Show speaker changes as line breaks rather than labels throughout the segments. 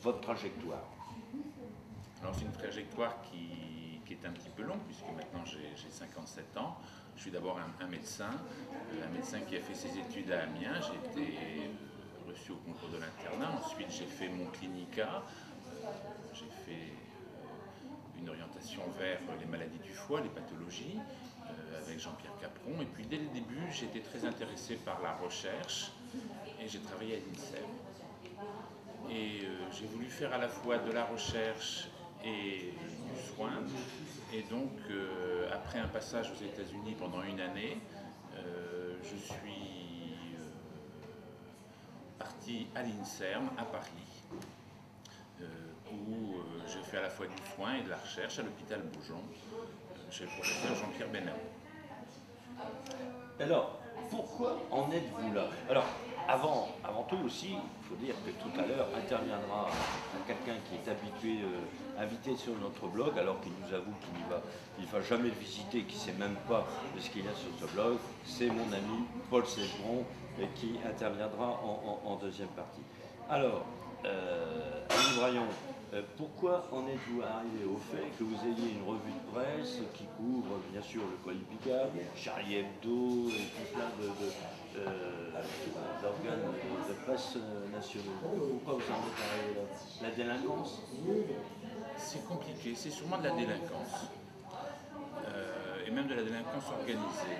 votre trajectoire?
Alors c'est une trajectoire qui est un petit peu longue, puisque maintenant j'ai 57 ans. Je suis d'abord un médecin qui a fait ses études à Amiens. J'ai été reçu au concours de l'internat. Ensuite j'ai fait mon clinica. J'ai fait une orientation vers les maladies du foie, les pathologies, avec Jean-Pierre Capron. Et puis dès le début, j'étais très intéressé par la recherche et j'ai travaillé à l'INSERM. Et j'ai voulu faire à la fois de la recherche et du soin. Et donc, après un passage aux États-Unis pendant une année, je suis parti à l'INSERM à Paris, où j'ai fait à la fois du soin et de la recherche à l'hôpital Beaujon, chez le professeur Jean-Pierre Benamou.
Alors, pourquoi en êtes-vous là? Alors, avant tout aussi, il faut dire que tout à l'heure interviendra quelqu'un qui est habitué, invité sur notre blog, alors qu'il nous avoue qu'il ne va jamais le visiter, qu'il ne sait même pas de ce qu'il y a sur ce blog. C'est mon ami Paul Sesbron qui interviendra en deuxième partie. Alors, Annie Braillon, pourquoi en êtes-vous arrivé au fait que vous ayez une revue de presse qui couvre bien sûr le Colis Picard, Charlie Hebdo et tout plein d'organes de presse nationaux? Pourquoi vous en êtes arrivé là? La délinquance?
C'est compliqué, c'est sûrement de la délinquance, et même de la délinquance organisée.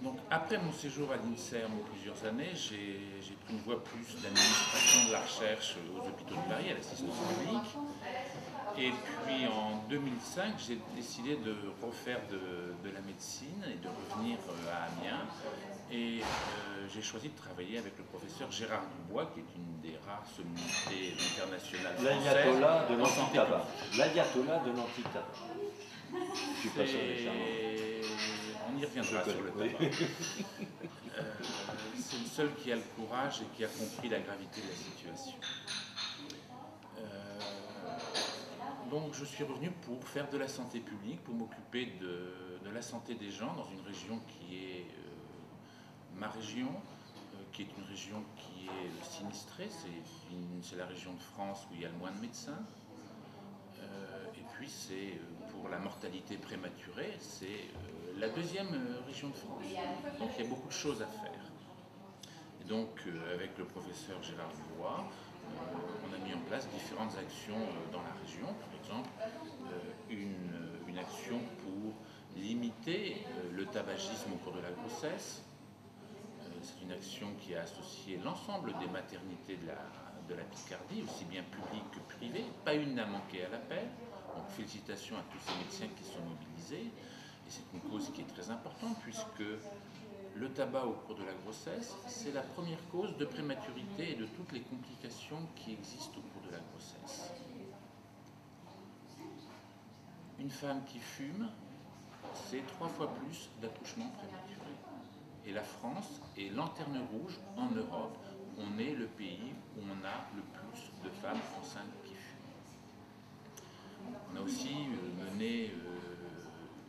Donc après mon séjour à l'INSERM plusieurs années, j'ai pris une voie plus d'administration de la recherche aux hôpitaux de Paris, à l'assistance publique. Et puis en 2005, j'ai décidé de refaire de la médecine et de revenir à Amiens. Et j'ai choisi de travailler avec le professeur Gérard Dubois, qui est une des rares sommités internationales françaises.
L'ayatollah de l'anti-tabac. L'ayatollah de l'anti-tabac. Je suis pas sûr
On y reviendra sur le tabac. C'est le seul qui a le courage et qui a compris la gravité de la situation. Donc je suis revenu pour faire de la santé publique, pour m'occuper de la santé des gens dans une région qui est ma région, qui est une région qui est sinistrée. C'est la région de France où il y a le moins de médecins. Et puis c'est pour la mortalité prématurée, c'est la deuxième région de France. Donc il y a beaucoup de choses à faire. Et donc avec le professeur Gérard Dubois, on a mis en place différentes actions dans la région. Par exemple, une action pour limiter le tabagisme au cours de la grossesse. C'est une action qui a associé l'ensemble des maternités de la Picardie, aussi bien publiques que privées. Pas une n'a manqué à l'appel. Donc félicitations à tous ces médecins qui sont mobilisés. Et c'est une cause qui est très importante puisque le tabac au cours de la grossesse, c'est la première cause de prématurité et de toutes les complications qui existent au cours de la grossesse. Une femme qui fume, c'est 3 fois plus d'accouchements prématurés. Et la France est lanterne rouge en Europe. On est le pays où on a le plus de femmes enceintes qui fument. On a aussi mené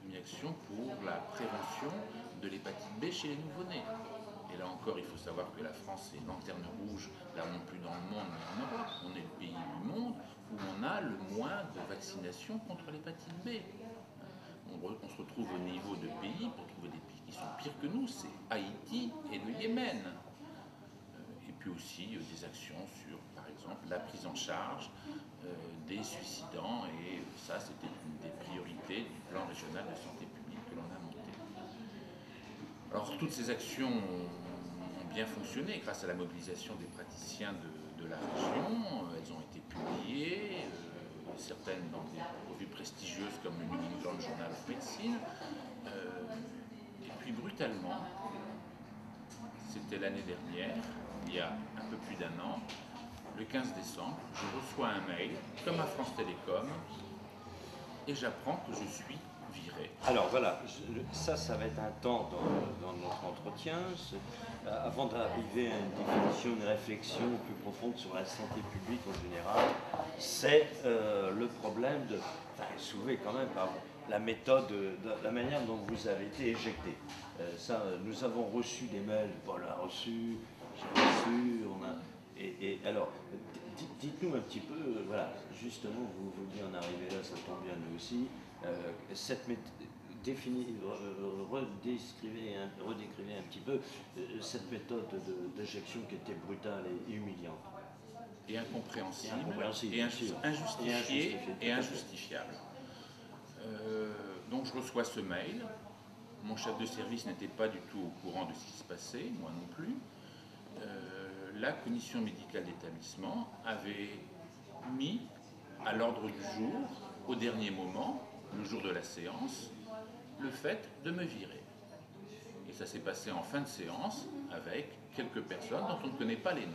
une action pour la prévention de l'hépatite B chez les nouveau-nés. Et là encore, il faut savoir que la France est lanterne rouge, là non plus dans le monde, mais en Europe. On est le pays du monde où on a le moins de vaccination contre l'hépatite B. On se retrouve au niveau de pays, pour trouver des pays qui sont pires que nous, c'est Haïti et le Yémen. Et puis aussi des actions sur, par exemple, la prise en charge des suicidants, et ça c'était une des priorités du plan régional de santé publique que l'on a monté. Alors toutes ces actions ont bien fonctionné grâce à la mobilisation des praticiens de la région. Elles ont été publiées, certaines dans des revues prestigieuses comme le New England Journal of Medicine. Et puis brutalement, c'était l'année dernière, il y a un peu plus d'1 an, le 15 décembre, je reçois un mail, comme à France Télécom, et j'apprends que je suis viré.
Alors voilà, ça va être un temps dans notre entretien. Avant d'arriver à une définition, une réflexion plus profonde sur la santé publique en général, c'est le problème soulevé quand même par la méthode, la manière dont vous avez été éjecté. Nous avons reçu des mails, Paul a reçu, j'ai reçu, Et alors, dites-nous un petit peu, voilà, justement, vous vouliez en arriver là, ça tombe bien nous aussi, cette redécrivez un petit peu cette méthode d'injection qui était brutale et humiliante.
Et incompréhensible,
Incompréhensible,
et
bien sûr.
injustifié et
tout à fait.
injustifiable. Donc je reçois ce mail. Mon chef de service n'était pas du tout au courant de ce qui se passait, moi non plus. La commission médicale d'établissement avait mis à l'ordre du jour, au dernier moment, le jour de la séance, le fait de me virer. Et ça s'est passé en fin de séance avec quelques personnes dont on ne connaît pas les noms.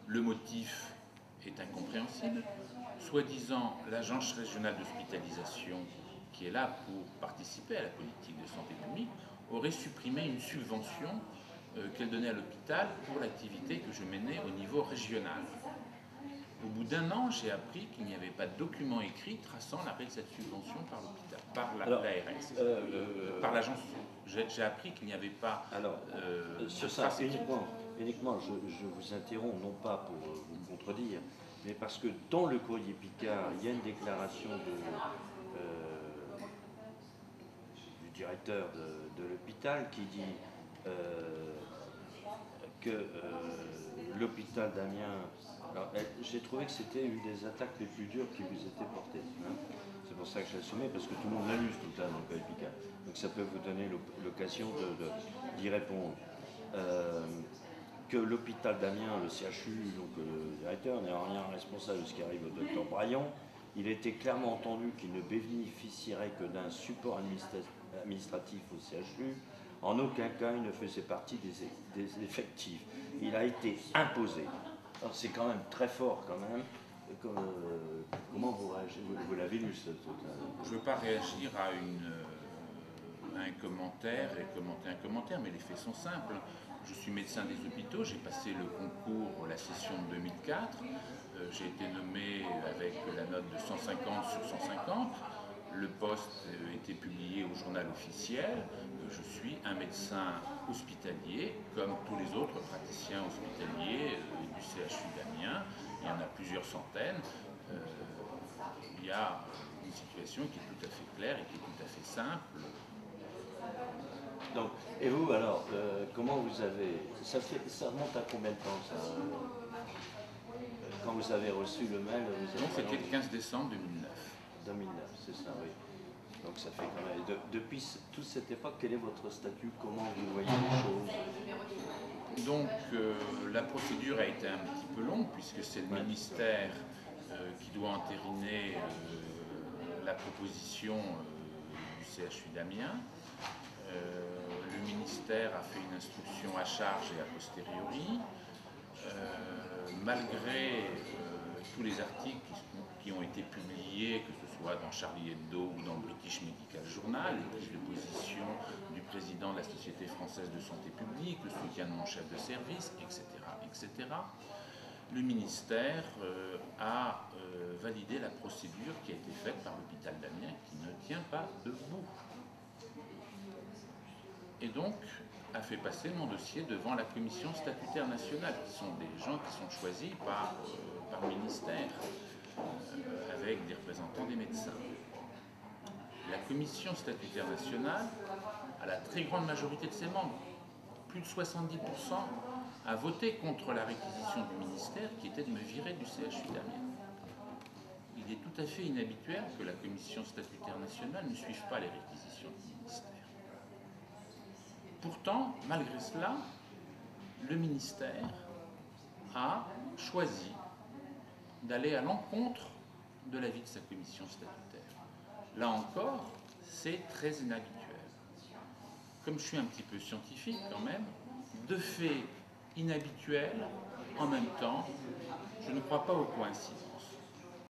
Le motif est incompréhensible. Soi-disant, l'agence régionale d'hospitalisation, qui est là pour participer à la politique de santé publique, aurait supprimé une subvention qu'elle donnait à l'hôpital pour l'activité que je menais au niveau régional. Au bout d'un an, j'ai appris qu'il n'y avait pas de document écrit traçant l'arrêt de cette subvention par l'hôpital, par l'ARS, par l'agence. J'ai appris qu'il n'y avait pas.
Alors, sur ça, uniquement je vous interromps, non pas pour vous contredire, mais parce que dans le courrier Picard, il y a une déclaration du directeur de l'hôpital qui dit que l'hôpital d'Amiens. Alors, j'ai trouvé que c'était une des attaques les plus dures qui vous étaient portées. Hein. C'est pour ça que j'ai assumé, parce que tout le monde l'amuse tout le temps dans le courrier Picard. Donc ça peut vous donner l'occasion d'y répondre. Que l'hôpital d'Amiens, le CHU, donc le directeur, n'est en rien responsable de ce qui arrive au docteur Braillon. Il était clairement entendu qu'il ne bénéficierait que d'un support administratif au CHU. En aucun cas, il ne faisait partie des effectifs. Il a été imposé. Alors c'est quand même très fort quand même. Comment vous réagissez? Vous l'avez lu ce truc?
Je ne veux pas réagir à un commentaire et commenter un commentaire, mais les faits sont simples. Je suis médecin des hôpitaux, j'ai passé le concours la session de 2004, j'ai été nommé avec la note de 150 sur 150, le poste était publié au journal officiel, je suis un médecin hospitalier comme tous les autres praticiens hospitaliers du CHU d'Amiens, il y en a plusieurs centaines. Il y a une situation qui est tout à fait claire et qui est tout à fait simple.
Donc, et vous alors, comment vous avez... Ça remonte à combien de temps ça quand vous avez reçu le mail?
Donc c'était le 15 décembre 2009.
2009, c'est ça, oui. Donc ça fait quand même... depuis toute cette époque, quel est votre statut? Comment vous voyez les choses?
Donc la procédure a été un petit peu longue puisque c'est le ministère qui doit entériner la proposition du CHU d'Amiens. Le ministère a fait une instruction à charge et a posteriori. Malgré tous les articles qui ont été publiés, que ce soit dans Charlie Hebdo ou dans le British Medical Journal, les prises de position du président de la Société française de santé publique, le soutien de mon chef de service, etc., etc., le ministère a validé la procédure qui a été faite par l'hôpital d'Amiens, qui ne tient pas debout. Et donc a fait passer mon dossier devant la commission statutaire nationale, qui sont des gens qui sont choisis par le ministère, avec des représentants des médecins. La commission statutaire nationale, à la très grande majorité de ses membres, plus de 70%, a voté contre la réquisition du ministère qui était de me virer du CHU d'Amiens. Il est tout à fait inhabituel que la commission statutaire nationale ne suive pas les réquisitions du ministère. Pourtant, malgré cela, le ministère a choisi d'aller à l'encontre de l'avis de sa commission statutaire. Là encore, c'est très inhabituel. Comme je suis un petit peu scientifique quand même, de faits inhabituels, en même temps, je ne crois pas aux coïncidences.